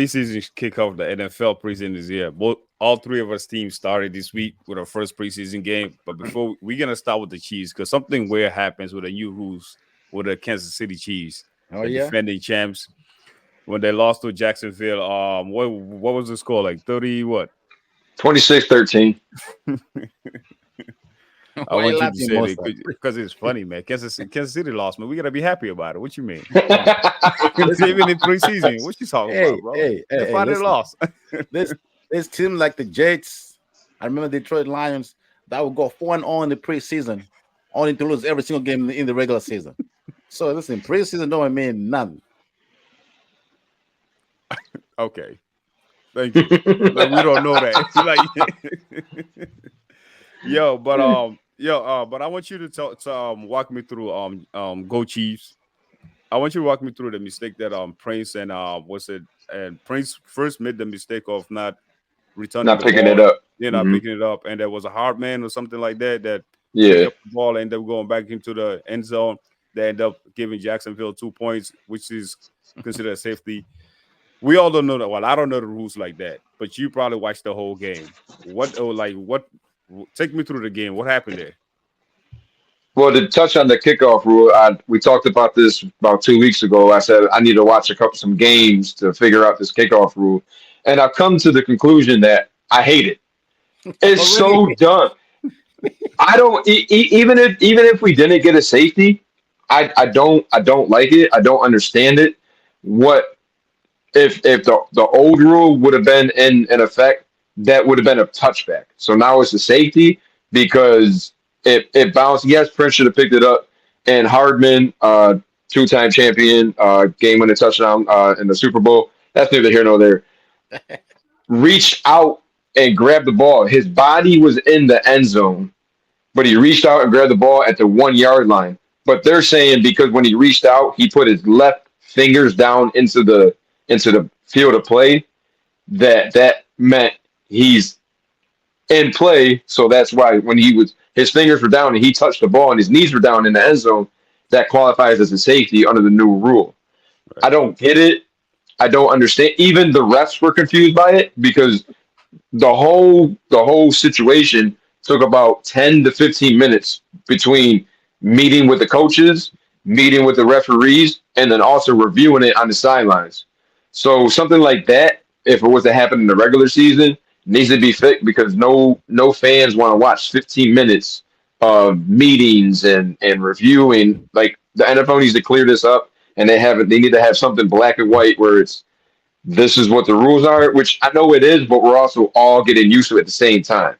Preseason kick off the NFL preseason is here. All three of us teams started this week with our first preseason game. But before we're gonna start with the Chiefs because something weird happens with the new rules with the Kansas City Chiefs, Oh the yeah. defending champs, when they lost to Jacksonville. What was the score like? 30 what? 26-13. I Why are you want you to laughing, say it Monster? because it's funny, man. Kansas City lost, man. We gotta be happy about it. What you mean? Listen, Even in preseason, what you talking about, hey, bro? hey, hey, They hey, finally listen. lost. This this team like the Jets. I remember Detroit Lions that would go 4-0 in the preseason, only to lose every single game in the regular season. So listen, preseason don't mean nothing. Okay, thank you. Like we don't know that. Like, but I want you to walk me through Go Chiefs. I want you to walk me through the mistake that Prince and what's it and Prince first made the mistake of not returning Not the picking it ball, up. not Hmm. picking it up, and there was a hard man or something like that that picked Yeah. up the ball and ended up going back into the end zone. They end up giving Jacksonville 2 points, which is considered a safety. We all don't know that. Well, I don't know the rules like that, but you probably watched the whole game. What? Take me through the game. What happened there? Well, to touch on the kickoff rule, we talked about this about 2 weeks ago. I said I need to watch some games to figure out this kickoff rule, and I've come to the conclusion that I hate it. It's Already, so dumb. I don't even if we didn't get a safety, I don't like it. I don't understand it. What if the old rule would have been in effect, that would have been a touchback. So now it's a safety because it bounced. Yes, Prince should have picked it up, and Hardman, two-time champion, game winning touchdown in the Super Bowl. That's neither here nor there. Reached out and grabbed the ball. His body was in the end zone, but he reached out and grabbed the ball at the 1 yard line. But they're saying because when he reached out, he put his left fingers down into the field of play, that meant he's in play. So that's why when his fingers were down and he touched the ball and his knees were down in the end zone, that qualifies as a safety under the new rule. I Right. don't get it. I don't understand. Even the refs were confused by it because the whole situation took about 10 to 15 minutes between meeting with the coaches, meeting with the referees, and then also reviewing it on the sidelines. So something like that, if it was to happen in the regular season, needs to be fixed because no fans want to watch 15 minutes of meetings and reviewing. Like the NFL needs to clear this up, and they need to have something black and white where it's this is what the rules are, which I know it is, but we're also all getting used to it at the same time.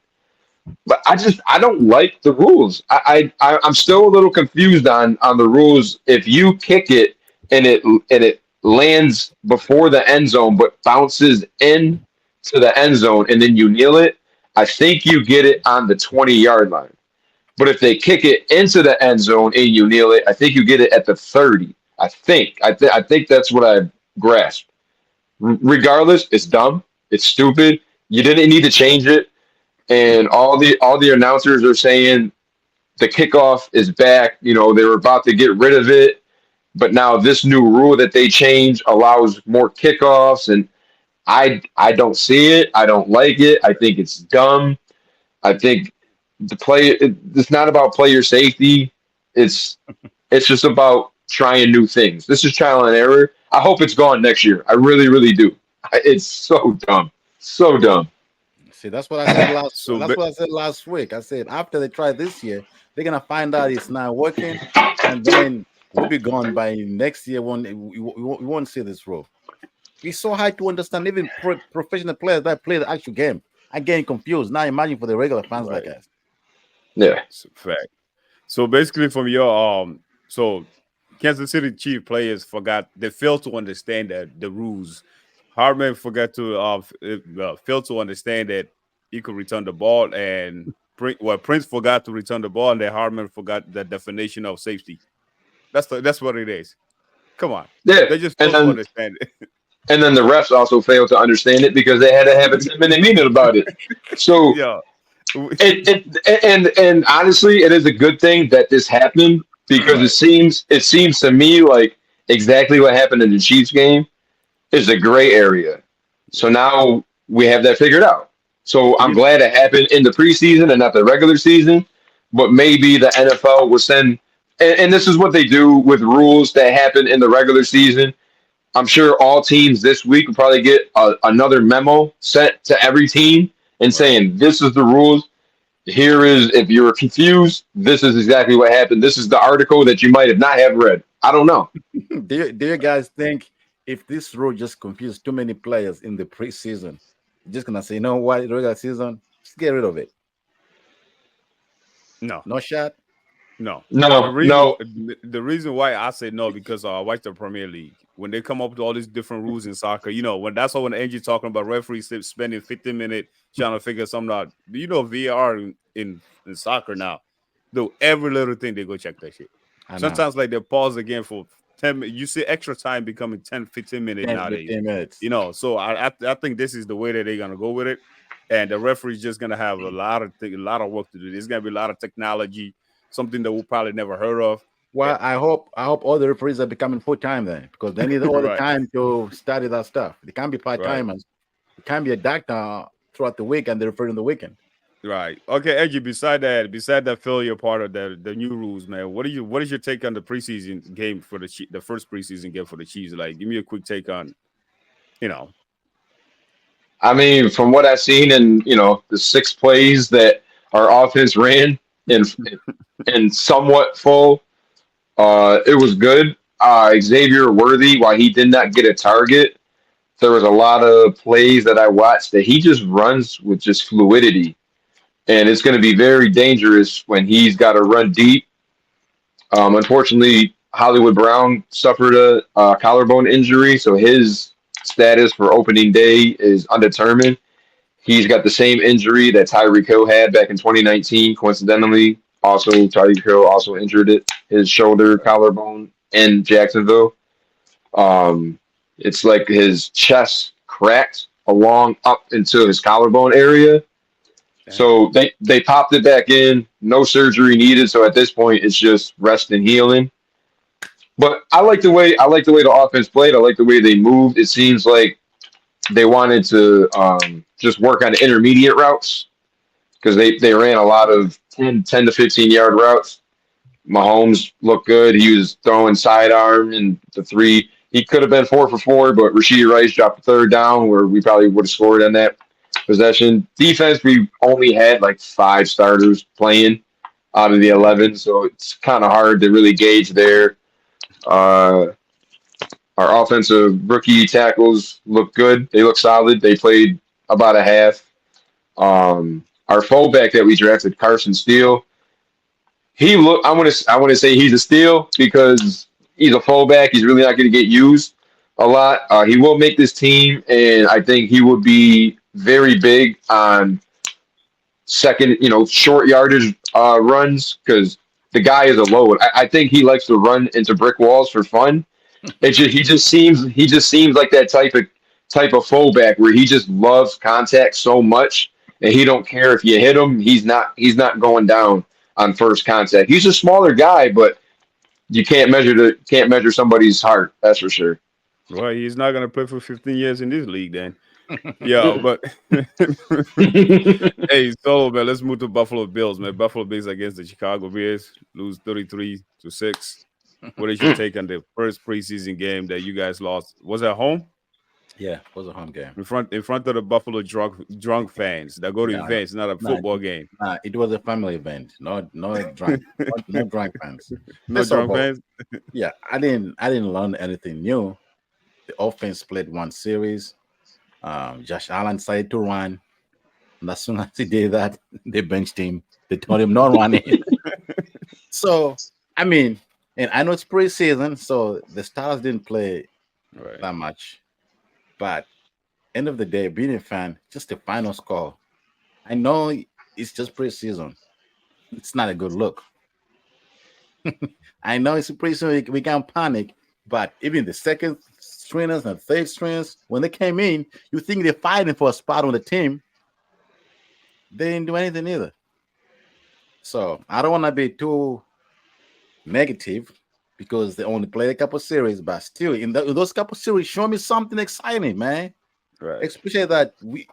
But I don't like the rules. I'm still a little confused on the rules. If you kick it and it lands before the end zone but bounces in to the end zone and then you kneel it, I think you get it on the 20-yard line. But if they kick it into the end zone and you kneel it, I think you get it at the 30. I think that's what I grasped. Regardless, it's dumb. It's stupid. You didn't need to change it. And all the announcers are saying the kickoff is back. They were about to get rid of it, but now this new rule that they changed allows more kickoffs, and I don't see it. I don't like it. I think it's dumb. I think it's not about player safety. It's it's just about trying new things. This is trial and error. I hope it's gone next year. I really, really do. It's so dumb. So dumb. see, that's what I said last. So, That's what I said last week. I said after they try this year, they're gonna find out it's not working, and then we'll be gone by next year. When we won't see this rule. It's so hard to understand. Even professional players that play the actual game, I'm getting confused now. Imagine for the regular fans like right, us. Yeah. it's a fact. So basically, from your so Kansas City Chief players forgot they failed to understand the rules. Hardman forgot to failed to understand that he could return the ball, and Prince forgot to return the ball, and then Hardman forgot the definition of safety. That's what it is. Come on, Yeah. they just And failed to then understand it. and then the refs also failed to understand it because they had to have a 10-minute meeting about it. So Yeah, and honestly, it is a good thing that this happened because it right. seems to me like exactly what happened in the Chiefs game is a gray area. So now we have that figured out. So I'm You glad it happened in the preseason and not the regular season. But maybe the NFL will send, and this is what they do with rules that happen in the regular season. I'm sure all teams this week will probably get another memo sent to every team and right. saying, this is the rules. Here is, if you're confused, this is exactly what happened. This is the article that you might have not have read. I don't know. Do you guys think if this rule just confused too many players in the preseason, you're just gonna say, you know what, regular season, just get rid of it? No, No shot. no. No, no. The reason why I say no because I watch the Premier League. When they come up with all these different rules in soccer, when that's all when Angie talking about referees spending 15 minutes trying to figure something out. VAR in soccer now, though every little thing they go check that shit. I know. Sometimes like they pause again for 10 minutes. You see extra time becoming 10, 15 minutes 10, nowadays. 15 minutes. So I think this is the way that they're gonna go with it. And the referee's just gonna have a lot of work to do. There's gonna be a lot of technology, something that we'll probably never heard of. Well, I hope all the referees are becoming full time then, because they need all the Right, time to study that stuff. They can't be part right, timers. They can't be a doctor throughout the week and they refer in the weekend. right. Okay, Edgy. Beside that failure part of the new rules, man. What is your take on the preseason game for the first preseason game for the Chiefs? Like, give me a quick take on you know. I mean, from what I've seen in, the six plays that our offense ran in somewhat full, it was good. Xavier Worthy, while he did not get a target, there was a lot of plays that I watched that he just runs with just fluidity. And it's going to be very dangerous when he's got to run deep. Unfortunately, Hollywood Brown suffered a collarbone injury, so his status for opening day is undetermined. He's got the same injury that Tyreek Hill had back in 2019. Coincidentally, also Tyreek Hill also injured his shoulder collarbone in Jacksonville. It's like his chest cracked along up into his collarbone area. Damn. So they popped it back in, no surgery needed. So at this point, it's just rest and healing. But I like the way the offense played. I like the way they moved. It seems like they wanted to just work on intermediate routes because they ran a lot of 10 to 15 yard routes. Mahomes looked good. He was throwing sidearm and the three. He could have been 4 for 4, but Rashid Rice dropped a third down where we probably would have scored on that possession. Defense, we only had like 5 starters playing out of the 11, so it's kind of hard to really gauge there. Uh, our offensive rookie tackles look good. They look solid. They played about a half. Our fullback that we drafted, Carson Steele, he look. I want to say he's a steal because he's a fullback. He's really not going to get used a lot. He will make this team, and I think he would be very big on second, short yardage runs because the guy is a load. I think he likes to run into brick walls for fun. He just seems like that type of fullback where he just loves contact so much and he don't care if you hit him. He's not going down on first contact. He's a smaller guy, but you can't measure somebody's heart. That's for sure. Well, he's not gonna play for 15 years in this league then. Yeah, but hey, Solo man, let's move to Buffalo Bills, man. Buffalo Bills against the Chicago Bears lose 33-6. What is your take on the first preseason game that you guys lost? Was it at home Yeah, it was a home game. in front of the Buffalo drunk fans that go to No, events, not a no, football game? it was a family event. No drunk, no drunk fans. No First of drunk all, fans. yeah, I didn't learn anything new. The offense played one series. Josh Allen decided to run, and as soon as he did that, they benched him. They told him not running. So I mean, and I know it's preseason, so the stars didn't play Right. that much. But end of the day, being a fan, just the final score. I know it's just preseason. It's not a good look. I know it's preseason. We can't panic. But even the second stringers and third stringers, when they came in, you think they're fighting for a spot on the team. They didn't do anything either. So I don't want to be too negative because they only played a couple series, but still, in those couple series, show me something exciting, man. Right. especially that we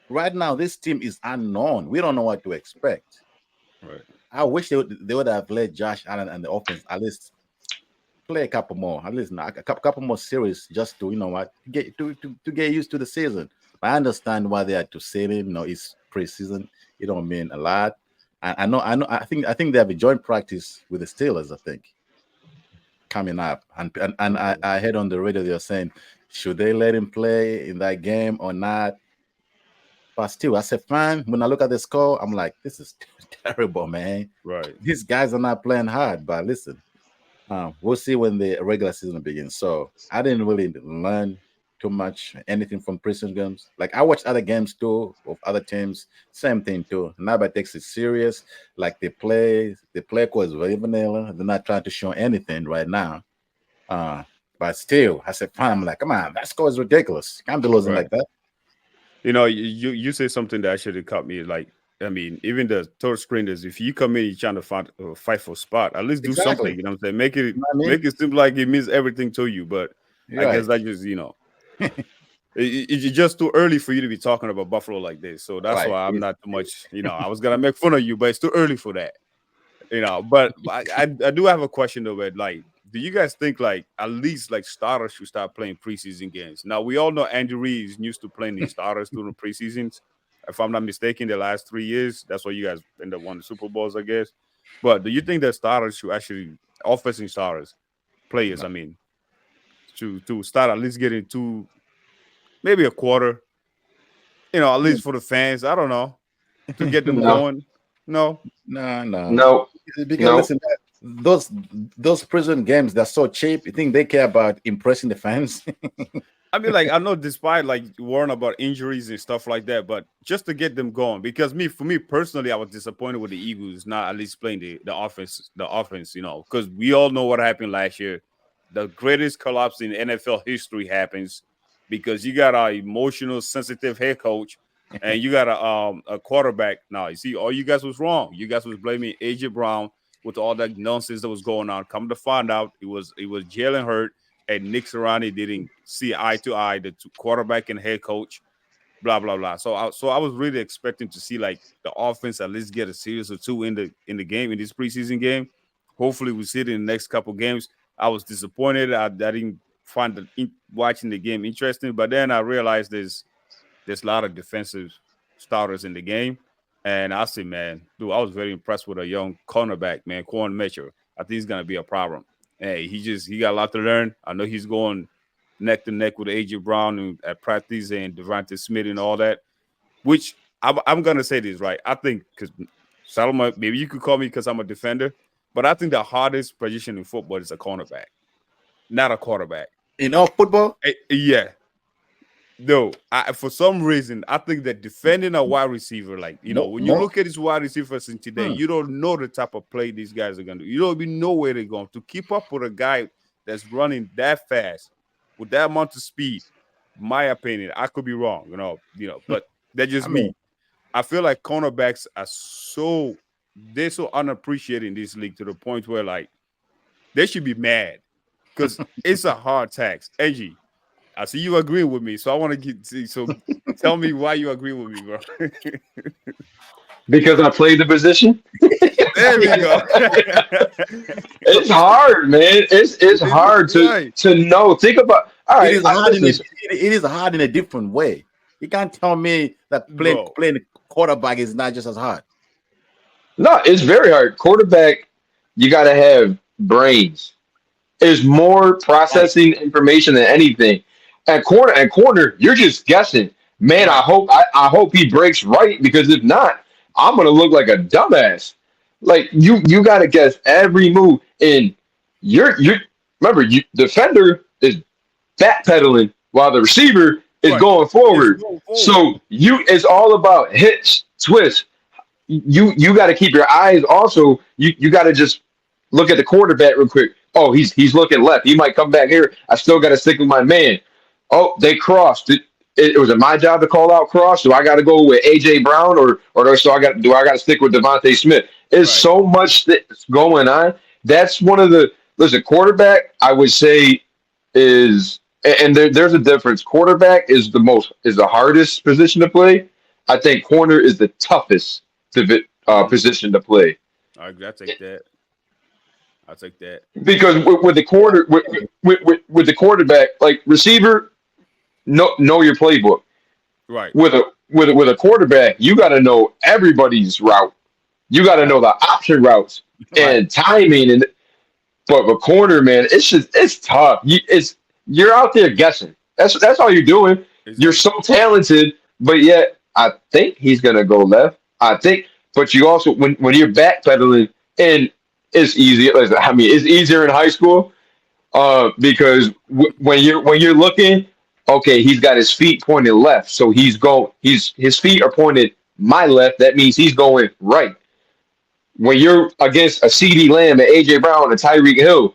right now this team is unknown. We don't know what to expect. Right. I wish they would have let Josh Allen and the offense at least play a couple more, at least not a couple more series, just to what to get used to the season. I understand why they had to say him. It's preseason. It don't mean a lot. I know. I know. I think they have a joint practice with the Steelers. I think coming up, and I heard on the radio they're saying should they let him play in that game or not. But still, as a fan, when I look at the score, I'm like, this is terrible, man. Right. These guys are not playing hard. But listen, we'll see when the regular season begins. So I didn't really learn too much anything from prison games. Like I watched other games too of other teams, same thing too. Nobody takes it serious. Like the play call is very vanilla. They're not trying to show anything right now. Uh, but still, I said, fine. I'm like, come on, that score is ridiculous. Can't be losing Right. like that. You say something that actually caught me. Like, I mean, even the third screeners, if you come in, you're trying to fight for a spot, at least do something. Exactly. You know what I'm saying? Make it You know what I mean? make it seem like it means everything to you. But You're I guess right. that just it's just too early for you to be talking about Buffalo like this. So that's Right. why I'm not too much. I was gonna make fun of you, but it's too early for that. But I do have a question though, Ed. Like, do you guys think like at least like starters should start playing preseason games? Now we all know Andy Reid is used to playing these starters during preseasons. If I'm not mistaken, the last 3 years, that's why you guys end up winning the Super Bowls, I guess. But do you think that starters should actually offensive starters, players, No, I mean, to start at least getting to maybe a quarter, at least for the fans, I don't know, to get them No, going? No. no, no. no, Because no. listen, those prison games they're so cheap. You think they care about impressing the fans? I mean, like I know, despite like worrying about injuries and stuff like that, but just to get them going. Because for me personally, I was disappointed with the Eagles not at least playing the offense, because we all know what happened last year. The greatest collapse in NFL history happens because you got an emotional, sensitive head coach, and you got a quarterback. Now you see, all you guys was wrong. You guys was blaming AJ Brown with all that nonsense that was going on. Come to find out, it was Jalen Hurt and Nick Sirianni didn't see eye to eye, the quarterback and head coach, blah blah blah. So I was really expecting to see like the offense at least get a series or two in the game in this preseason game. Hopefully, we see it in the next couple games. I was disappointed. I didn't find watching the game interesting, but then I realized there's a lot of defensive starters in the game. And I say, man, dude, I was very impressed with a young cornerback, man, Quan Mitchell. I think he's gonna be a problem. Hey, he got a lot to learn. I know he's going neck to neck with AJ Brown and at practice and Devontae Smith and all that. Which I'm gonna say this right. I think because Salomon, maybe you could call me because I'm a defender, but I think the hardest position in football is a cornerback, not a quarterback. Football. Yeah, no, for some reason, I think that defending a wide receiver, like, More, when you more. look at these wide receivers in today, you don't know the type of play these guys are going to do. You don't even know where they're going. To keep up with a guy that's running that fast with that amount of speed, my opinion, I could be wrong, but that's I just mean, me. I feel like cornerbacks they're so unappreciated in this league to the point where, like, they should be mad because it's a hard tax. Angie, I see you agree with me, so I want to so tell me why you agree with me, bro. Because I played the position. There we go. It's hard, man. It's hard to Right. know. Think about. All it right, is hard in a, listen. it is hard in a different way. You can't tell me that playing Bro. playing quarterback is not just as hard. No, it's very hard. Quarterback, you got to have brains. Is more Right, processing information than anything. At corner, you're just guessing. Man, I right. hope I hope he breaks right because if not, I'm gonna look like a dumbass. Like you gotta guess every move. And you're remember defender is backpedaling while the receiver is Right. going It's forward. going forward. So it's all about hits, twists. You got to keep your eyes also. You got to just look at the quarterback real quick. Oh, he's looking left. He might come back here. I still got to stick with my man. Oh, they crossed. It was my job to call out cross. Do I got to go with AJ Brown do I got to stick with Devontae Smith? There's Right. so much that's going on. That's one of the listen quarterback. I would say is and there's a difference. Quarterback is the hardest position to play. I think corner is the toughest position to play I take that. I take that. because with the Yeah, quarter with the quarterback, like receiver, know your playbook. Right. With a quarterback, you got to know everybody's route. You got to right, know the option routes right. and timing. And but the corner, man, it's tough. You're out there guessing. That's all you're doing. You're Exactly. so talented, but yet I think he's gonna go left. I think, but you also when you're backpedaling, and it's easy. I mean, it's easier in high school because when you're looking, okay, he's got his feet pointed left, so his feet are pointed my left. That means he's going right. When you're against a CD Lamb, and AJ Brown, and Tyreek Hill,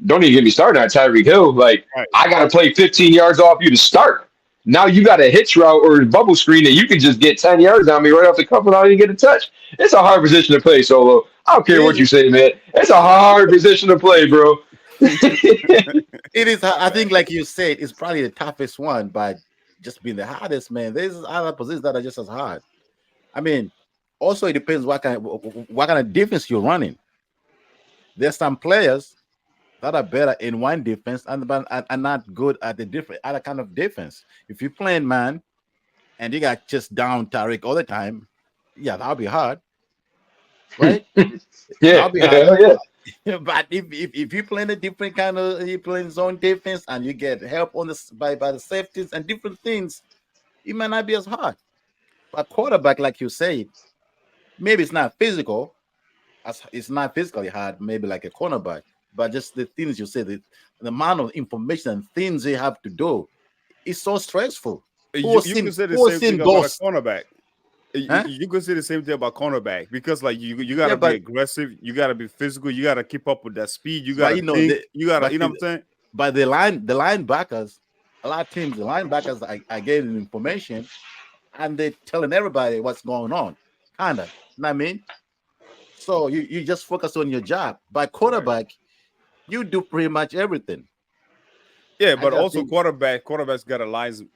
don't even get me started on Tyreek Hill. Like Right. I got to play 15 yards off you to start. Now you got a hitch route or a bubble screen that you can just get 10 yards on me right off the cuff without even get a touch. It's a hard position to play, Solo. I don't It care what is. you say, man. It's a hard position to play, bro. It is. I think, like you said, it's probably the toughest one, but just being the hardest, man. There's other positions that are just as hard. I mean, also it depends what kind of defense you're running. There's some players that are better in one defense and but are not good at the different other kind of defense. If you're playing man and you got just down Tariq all the time, yeah, that'll be hard, right? Yeah, That'll be hard. hell yeah. But if you're playing a different kind of you playing zone defense and you get help on this by the safeties and different things, it might not be as hard. But quarterback, like you say, maybe it's not physical, as it's not physically hard, maybe like a cornerback, but just the things you say, the amount of information and things you have to do is so stressful. You can say the Who has same seen thing about a ghosts? cornerback. You, Huh? you can say the same thing about cornerback because like you Yeah, gotta be aggressive, you gotta be physical, you gotta keep up with that speed, you but gotta think, you gotta but you know what I'm saying? but the linebackers, a lot of teams, the linebackers are getting information and they're telling everybody what's going on. Kinda. You know what I mean? So you just focus on your job. By Right. quarterback, you do pretty much everything. Yeah, I but just also think quarterbacks got a line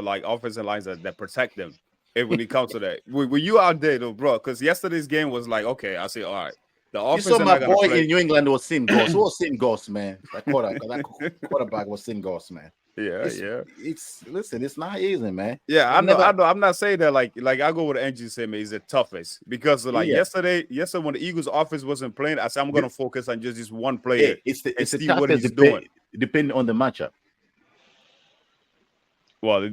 like offensive lines that protect them. If when it comes to that, when you out there though, bro, because yesterday's game was like, okay, I say, all right, the you offense saw are my not gonna boy play. in New England was seeing ghosts. Who was seeing ghosts, man? That quarterback was seeing ghosts, man. Yeah, yeah. It's listen, it's not easy, man. Yeah, I've never I know. I'm not saying that like I go with Angie said, man, he's the toughest because like yeah. yesterday when the Eagles offense wasn't playing, I said I'm gonna The, focus on just this one player hey, and it's the see what toughest he's doing. depending on the matchup. Well,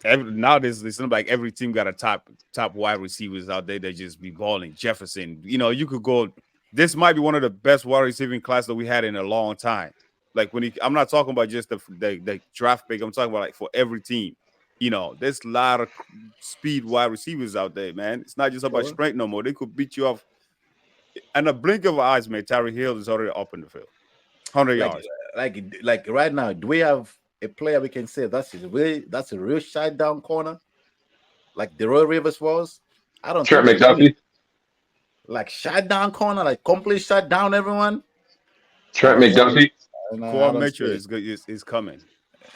nowadays it seems like every team got a top wide receivers out there that just be balling. Jefferson, you could go. This might be one of the best wide receiving class that we had in a long time. Like I'm not talking about just the draft pick. I'm talking about like for every team. There's a lot of speed wide receivers out there, man. It's not just about Sure. strength no more. They could beat you off in a blink of an eyes, man. Tyreek Hill is already up in the field, 100 Like yards. like right now, do we have a player we can say that's a real shut down corner like the Roy Rivers was? I don't Trent think so. I mean, McDuffie. like shut down corner, like complete shut down everyone. I Trent don't think McDuffie. no, I Quan don't see Mitchell it. is good. Is coming.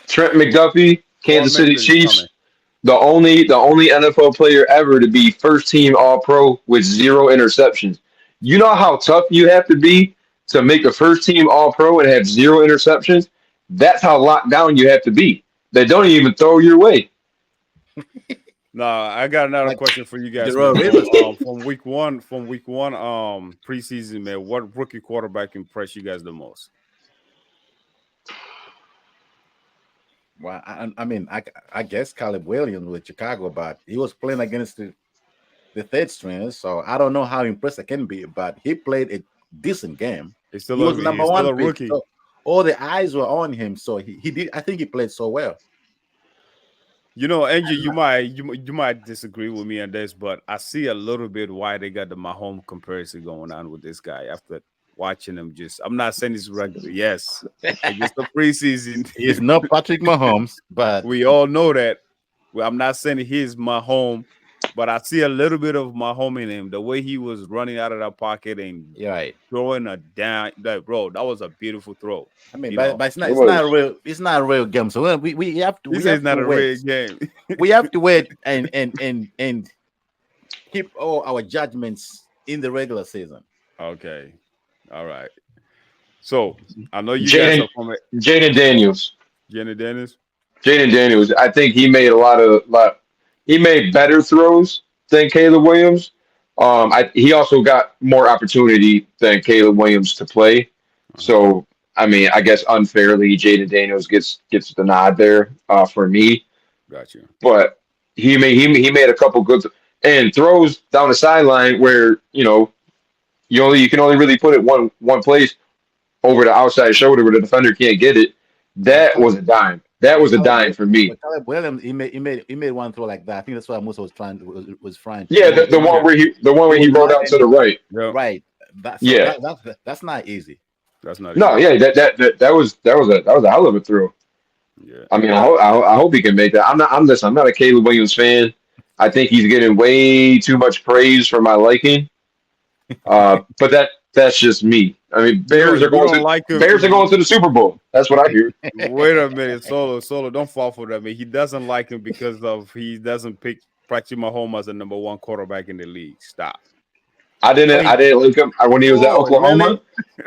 Trent McDuffie. Quan Kansas City Mitchell is Chiefs. coming. The only NFL player ever to be first team All Pro with 0 interceptions. You know how tough you have to be to make a first team All Pro and have 0 interceptions. That's how locked down you have to be. They don't even throw your way. No, I got another Like question for you the guys, Roy man. Rivers. From week one, preseason, man. What rookie quarterback impressed you guys the most? Well, I mean, I guess Caleb Williams with Chicago, but he was playing against the third string, so I don't know how impressed I can be. But he played a decent game. He was number He's still one a pick, rookie. so all the eyes were on him. So he did. I think he played so well. Angie, And you might disagree with me on this, but I see a little bit why they got the Mahomes comparison going on with this guy after watching him. I'm not saying he's regular. Yes, it's just the preseason. he's not Patrick Mahomes, but We all know that. Well, I'm not saying he's Mahomes but I see a little bit of my homie in him. The way he was running out of that pocket and You're right. throwing a down, like bro, that was a beautiful throw. I mean, You but, know, but it's not It it's not a was. real it's not a real game. So we have to he we says it's have to not a wait. real game. We have to wait and keep all our judgments in the regular season. Okay, all right. So I know you guys Jaden are from Jaden Daniels. Jenny Dennis. Jaden Daniels. I think he made a lot. He made better throws than Caleb Williams. He also got more opportunity than Caleb Williams to play. Uh-huh. So I mean, I guess unfairly, Jaden Daniels gets the nod there for me. Got you. But he made a couple good and throws down the sideline where you can only really put it one place over the outside shoulder where the defender can't get it. But That was a dime. That was a dime for me. But Caleb Williams, he made one throw like that. I think that's why Musa was trying to Yeah, do. the one where He he was rolled out to running the right. Yeah, right. Yeah. That's not easy. that's not No, easy. yeah, that was a hell of a throw. Yeah, I mean, I hope he can make that. I'm not a Caleb Williams fan. I think he's getting way too much praise for my liking. But that's just me. I mean, you don't like him. Bears are going to the Super Bowl. That's what I hear. Wait a minute, Solo, don't fall for that, man. He doesn't like him because of he doesn't pick Patrick Mahomes as the number one quarterback in the league. Stop. I didn't like him when he was at Oh, Oklahoma. really?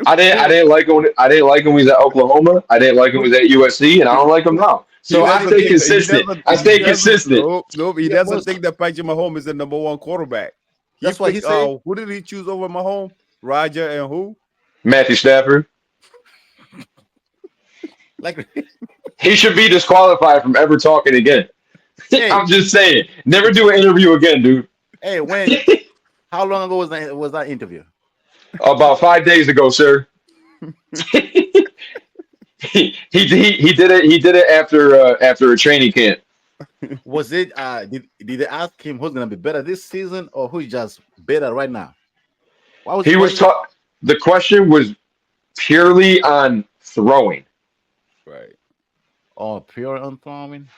I didn't like him. I didn't like him when he was at Oklahoma. I didn't like him when he was at USC, and I don't like him now. He So I doesn't stay think consistent. I stay consistent. Nope. He Yeah, doesn't most, think that Patrick Mahomes is the number one quarterback. He that's what he picked, said. who did he choose over Mahomes? Roger and who? Matthew Stafford. Like, He should be disqualified from ever talking again. hey, I'm just saying. Never do an interview again, dude. hey, how long ago was that interview? About 5 days ago, sir. He did it. He did it after a training camp. Was it did they ask him who's gonna be better this season or who's just better right now? Why was He was taught. The question was purely on throwing. Right. pure on throwing?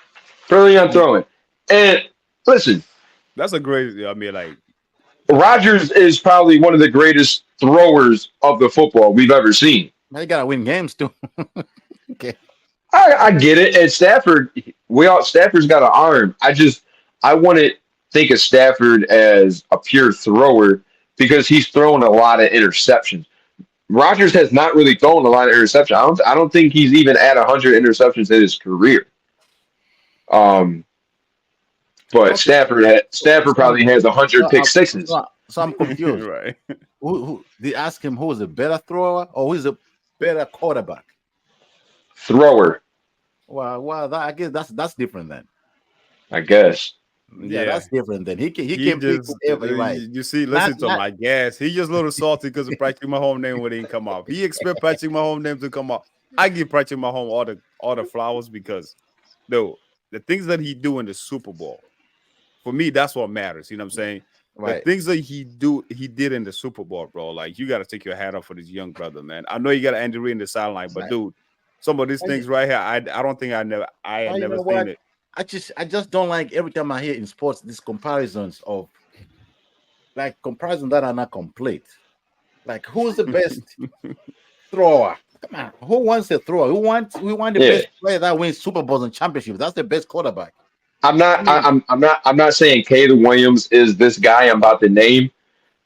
Purely on throwing. And listen, That's a great. I mean, like, Rodgers is probably one of the greatest throwers of the football we've ever seen. Now you gotta win games too. Okay. I get it. And Stafford's got an arm. I want to think of Stafford as a pure thrower because he's thrown a lot of interceptions. Rodgers has not really thrown a lot of interceptions. I don't think he's even at 100 interceptions in his career. But Stafford probably has 100 pick sixes. So I'm confused. right. Who they ask him who is a better thrower or who is a better quarterback? Thrower, Well, I guess that's different then. I guess. Yeah, that's different then. He He can pick just, whoever right. you see, listen to my gas. He just a little salty because of Patrick Mahomes name when he didn't come off. He expect Patrick Mahomes name to come off. I give Patrick Mahomes all the flowers because the things that he do in the Super Bowl, for me, that's what matters. You know what I'm saying? Right. The things that he did in the Super Bowl, bro. Like, you got to take your hat off for this young brother, man. I know you got Andy Reid in the sideline, but dude, some of these things right here, I don't think I had You never know seen what? it. I just don't like every time I hear in sports these comparisons of like comparisons that are not complete. Like who's the best thrower? Come on, who wants a thrower? Who wants the Yeah. best player that wins Super Bowls and championships? That's the best quarterback. I'm not saying Williams is this guy I'm about to name,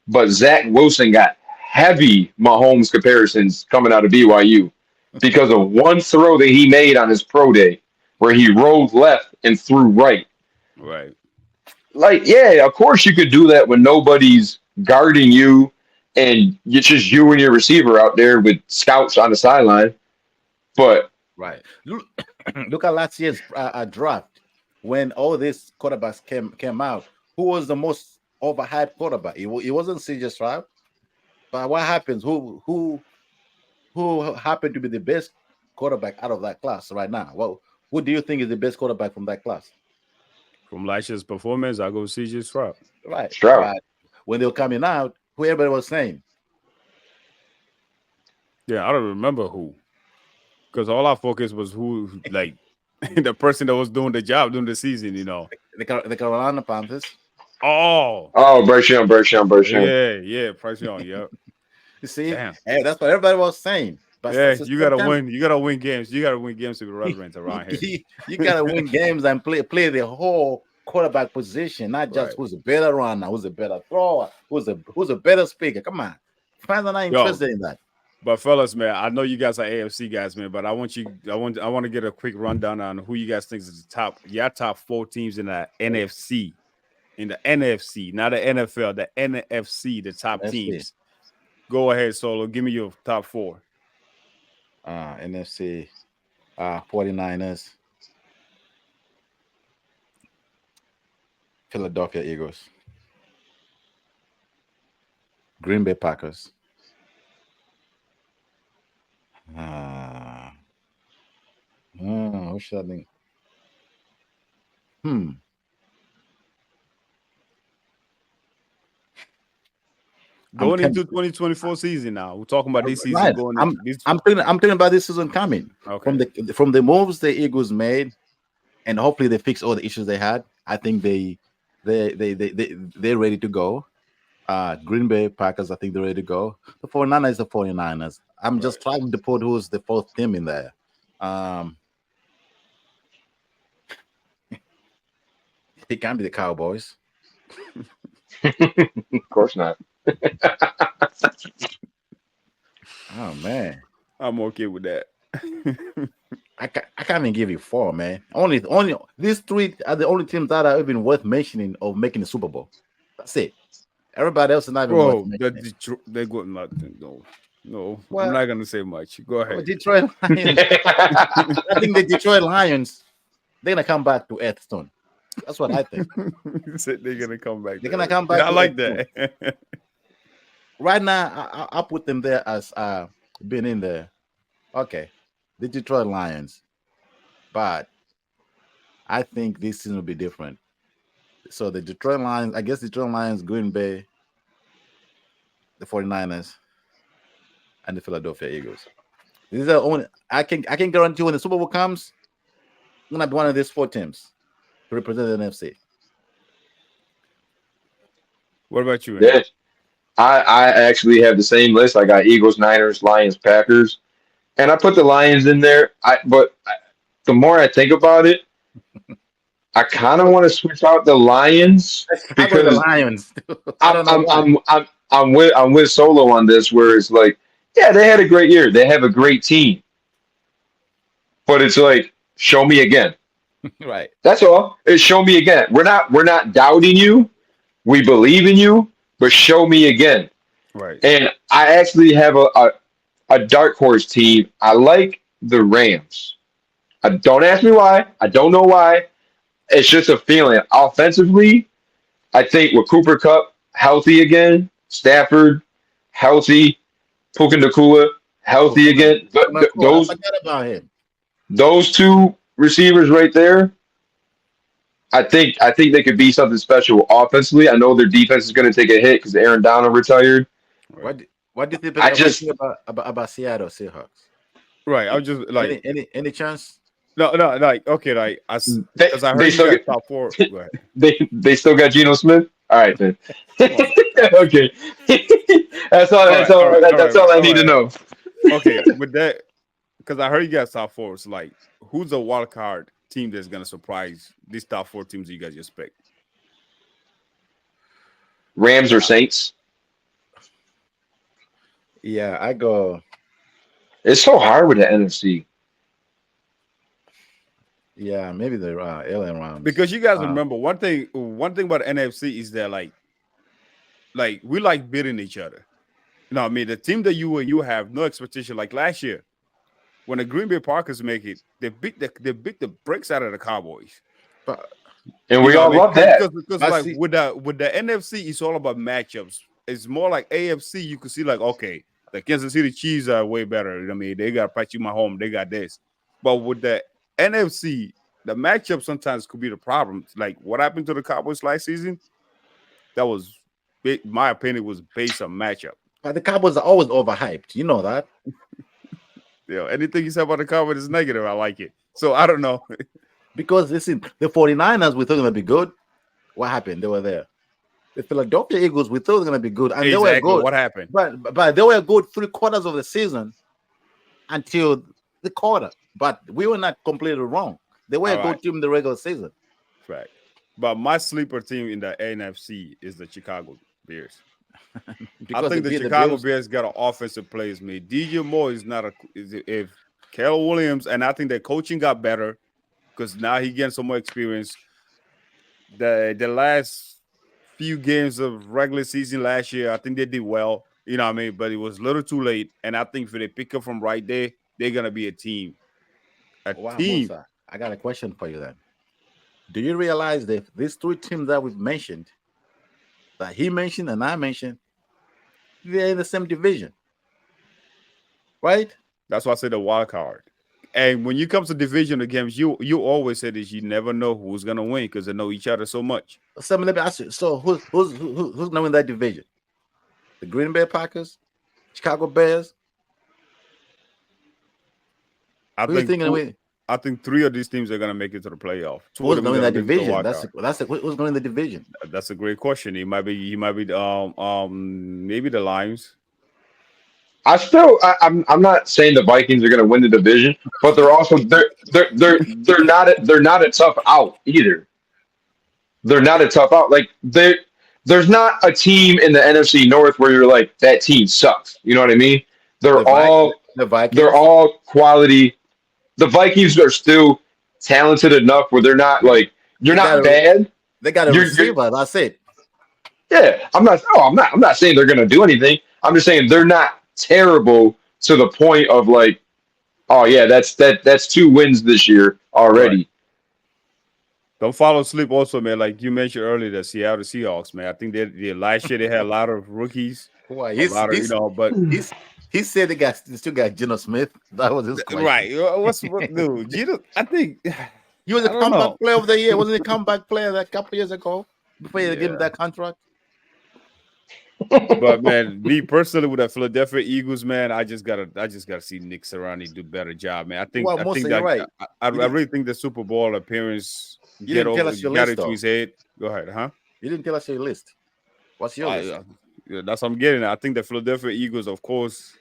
but Zach Wilson got heavy Mahomes comparisons coming out of BYU because of one throw that he made on his pro day where he rolled left and threw right. Right. Like, yeah, of course you could do that when nobody's guarding you and it's just you and your receiver out there with scouts on the sideline. But Right. Look at last year's draft when all these quarterbacks came out. Who was the most overhyped quarterback? It wasn't CJ Stroud. But what happens? Who happened to be the best quarterback out of that class right now? Well, who do you think is the best quarterback from that class? From last year's performance, I go CJ Stroud. Right. Stroud. But when they were coming out, who everybody was saying? Yeah, I don't remember who. Because all our focus was who, like, the person that was doing the job during the season, you know. The Carolina Panthers. Oh, Bryce Young. yeah, Price Young. Yep. You see, Damn. hey, that's what everybody was saying. But Yeah, you gotta sometimes win. You gotta win games. You gotta win games to be relevant around here. you gotta win games and play the whole quarterback position, not just Right. who's a better runner, who's a better thrower, who's a better speaker. Come on, fans are not Yo, interested in that. but fellas, man, I know you guys are AFC guys, man, but I want to get a quick rundown on who you guys think is the top 4 teams in the NFC. In the NFC, not the NFL, the NFC, the top NFC, teams. Go ahead, Solo. Give me your top 4. NFC, 49ers, Philadelphia Eagles, Green Bay Packers. What should I think? I'm Going into tempted. 2024 season now. We're talking about this season Right. going I'm this I'm thinking about this season coming. okay. From the moves the Eagles made, and hopefully they fix all the issues they had. I think they're ready to go. Green Bay Packers, I think they're ready to go. The 49ers, the 49ers. I'm just Right. trying to put who's the fourth team in there. It can't be the Cowboys. Of course not. Oh man, I'm okay with that. I can't even give you 4, man. Only these 3 are the only teams that are even worth mentioning of making the Super Bowl. That's it. Everybody else is not even worth Bro, mentioning. they got nothing. No, I'm Well, not gonna say much. Go ahead. Detroit Lions. I think the Detroit Lions, they're gonna come back to Earthstone. That's what I think. You said they're gonna come back. They're There. gonna come back Yeah, I to like Earthstone. that. Right now, I put them there as being in there. Okay, the Detroit Lions, but I think this season will be different. So the Detroit Lions, I guess Detroit Lions, Green Bay, the 49ers, and the Philadelphia Eagles. These are only I can guarantee when the Super Bowl comes, I'm gonna be one of these 4 teams to represent the NFC. What about you, Andy? Yeah, I actually have the same list. I got Eagles, Niners, Lions, Packers, and I put the Lions in there. The more I think about it, I kind of want to switch out the Lions I go with the because Lions. I I'm don't know I'm why. I'm I'm I'm with Solo on this. Where it's like, yeah, they had a great year. They have a great team, but it's like, show me again. Right. That's all. It's show me again. We're not doubting you. We believe in you, but show me again. Right. And I actually have a dark horse team. I like the Rams. Don't ask me why. I don't know why. It's just a feeling. Offensively, I think with Cooper Cup healthy again, Stafford healthy, Puka Nakua healthy again. I forgot about him. Those 2 receivers right there, I think they could be something special offensively. I know their defense is going to take a hit because Aaron Donald retired. Right. What do you think I just about Seattle Seahawks? Right. I was just like, Any chance? no, like, okay, like, they because I they heard you still got get top 4. Go ahead. they still got Geno Smith. All right then. Come on. Okay, that's all. All That's right, all all. right, all That's right, all I all need to right. know. Okay, with that, because I heard you guys top 4. So, like, who's the wild card team that's gonna surprise these top 4 teams you guys expect? Rams or Saints? Yeah, I go. It's so hard with the NFC. Yeah, maybe the LA Rams. Because you guys remember one thing. One thing about the NFC is that like we like beating each other. You know what I mean? The team that you have no expectation. Like last year, when the Green Bay Packers make it, they beat the bricks out of the Cowboys. But And You we know what I all mean? love that. Because I like see. with the NFC, it's all about matchups. It's more like AFC. You can see like, okay, the Kansas City Chiefs are way better. You know what I mean? They got Patrick Mahomes. They got this. But with the NFC, the matchup sometimes could be the problem. Like what happened to the Cowboys last season? That was, my opinion, was based on matchup. But the Cowboys are always overhyped. You know that. You know, anything you say about the Cowboys is negative. I like it. So I don't know. Because listen, the 49ers we thought they would be good. What happened? They were there. The Philadelphia Eagles, we thought were going to be good, and they were Exactly. good. What happened? But they were good 3 quarters of the season until the quarter. But we were not completely wrong. They were All a right. good team in the regular season. Fact. But my sleeper team in the NFC is the Chicago Bears. I Because they think the beat the Chicago Bills. Bears got an offensive players made. DJ Moore is not a if Caleb Williams, and I think their coaching got better because now he getting some more experience. The last few games of regular season last year, I think they did well. You know what I mean? But it was a little too late. And I think if they pick up from right there, they're gonna be a team. A Wow, team. Musa, I got a question for you then. Do you realize that these 3 teams that we've mentioned, that he mentioned and I mentioned, they're in the same division, right? That's why I say the wild card. And when you come to divisional games, you always say this: you never know who's gonna win because they know each other so much. So let me ask you. So who's knowing that division? The Green Bay Packers, Chicago Bears. I Who do you think think gonna win? I think 3 of these teams are gonna make it to the playoff. 2 of Who's them are knowing gonna that make it to the division? wild That's card. who's knowing the division. That's a great question. He might be maybe the Lions. I'm not saying the Vikings are going to win the division, but they're also they're not a tough out either. They're not a tough out. Like there's not a team in the NFC North where you're like that team sucks. You know what I mean? The They're all the they're Vikings. all quality. The Vikings are still talented enough where they're not like you're They got not a bad. they got a You're receiver. That's it. yeah. I'm not saying they're going to do anything. I'm just saying they're not terrible to the point of like oh yeah, that's 2 wins this year Right. already. Don't follow sleep also, man. Like you mentioned earlier, the Seattle Seahawks, man. I think they last year they had a lot of rookies, Why? a lot of but He's he said they still got Geno Smith. That was his question. right. What dude? Jesus, I think He was a I don't comeback know. player of the year. Wasn't he a comeback player that couple of years ago before they gave him Yeah. that contract? But man, me personally with the Philadelphia Eagles, man, I just gotta see Nick Sirianni do a better job, man. Well, I think Musa, you're that right. I You didn't really think the Super Bowl appearance you didn't tell us your got list into though. his head. Go ahead, huh? You didn't tell us your list. What's your list? Yeah, that's what I'm getting at. I think the Philadelphia Eagles, of course,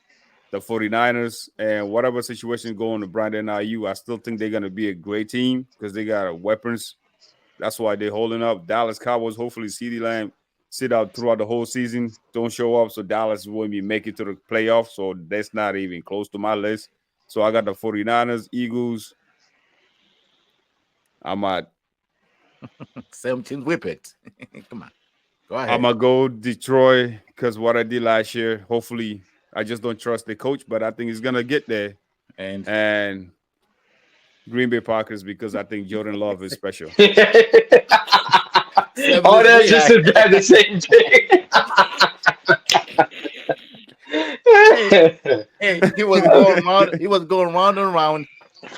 the 49ers, and whatever situation going to Brandon IU, I still think they're gonna be a great team because they got weapons. That's why they're holding up. Dallas Cowboys, hopefully CeeDee Lamb sit out throughout the whole season, don't show up. So Dallas won't be make it to the playoffs. So that's not even close to my list. So I got the 49ers, Eagles. I'm at 17 whip it. Come on. Go I'm ahead. gonna go Detroit because what I did last year, hopefully I just don't trust the coach, but I think he's gonna get there. And And Green Bay Packers because I think Jordan Love is special. All 73, that just to have the same hey, hey, he was going round. He was going round and round,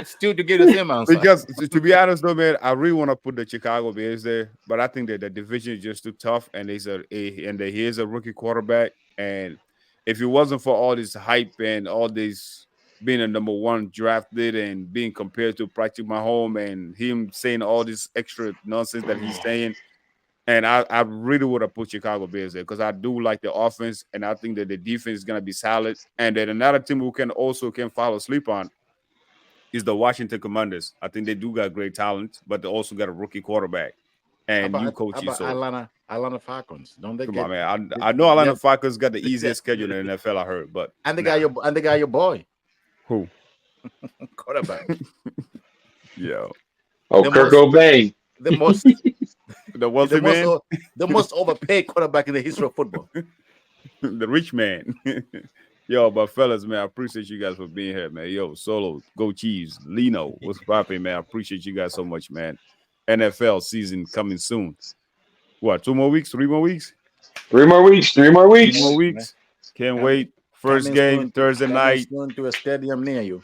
still to get the same answer. Because to be honest, though, man, I really want to put the Chicago Bears there, but I think that the division is just too tough, and here's a rookie quarterback, and if it wasn't for all this hype and all this being a number one drafted and being compared to Patrick Mahomes and him saying all this extra nonsense that he's saying, and I really would have put Chicago Bears there because I do like the offense, and I think that the defense is gonna be solid, and then another team who can follow sleep on is the Washington Commanders. I think they do got great talent, but they also got a rookie quarterback How and new about coaches. So Atlanta Falcons? Don't they come get? on, man. They, I know they Atlanta have, Falcons got the they, easiest schedule in the NFL. I heard, but and they nah. got your boy Who? quarterback. Yeah, oh, The Kirk most Cobain. the most the wealthy the most man, the most overpaid quarterback in the history of football. the rich man. Yo, but fellas, man, I appreciate you guys for being here, man. Yo, Solo, Go Chiefs, Lino, what's popping, man? I appreciate you guys so much, man. NFL season coming soon. What? 2 more weeks? 3 more weeks? 3 more weeks. 3 more 3 more weeks. weeks. Can't Coming wait. First game Thursday coming night. soon to a stadium near you.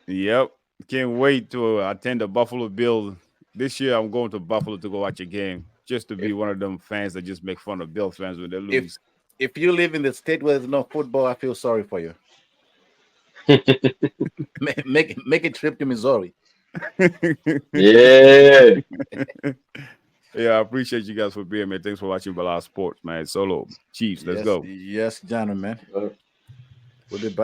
Yep. Can't wait to attend the Buffalo Bill. This year, I'm going to Buffalo to go watch a game just to be If one of them fans that just make fun of Bill fans when they if lose. if you live in the state where there's no football, I feel sorry for you. Make a trip to Missouri. Yeah. Yeah, I appreciate you guys for being, man. Thanks for watching Bala Sports, man. Solo Chiefs. Let's Yes, go. yes, gentlemen. We'll be back.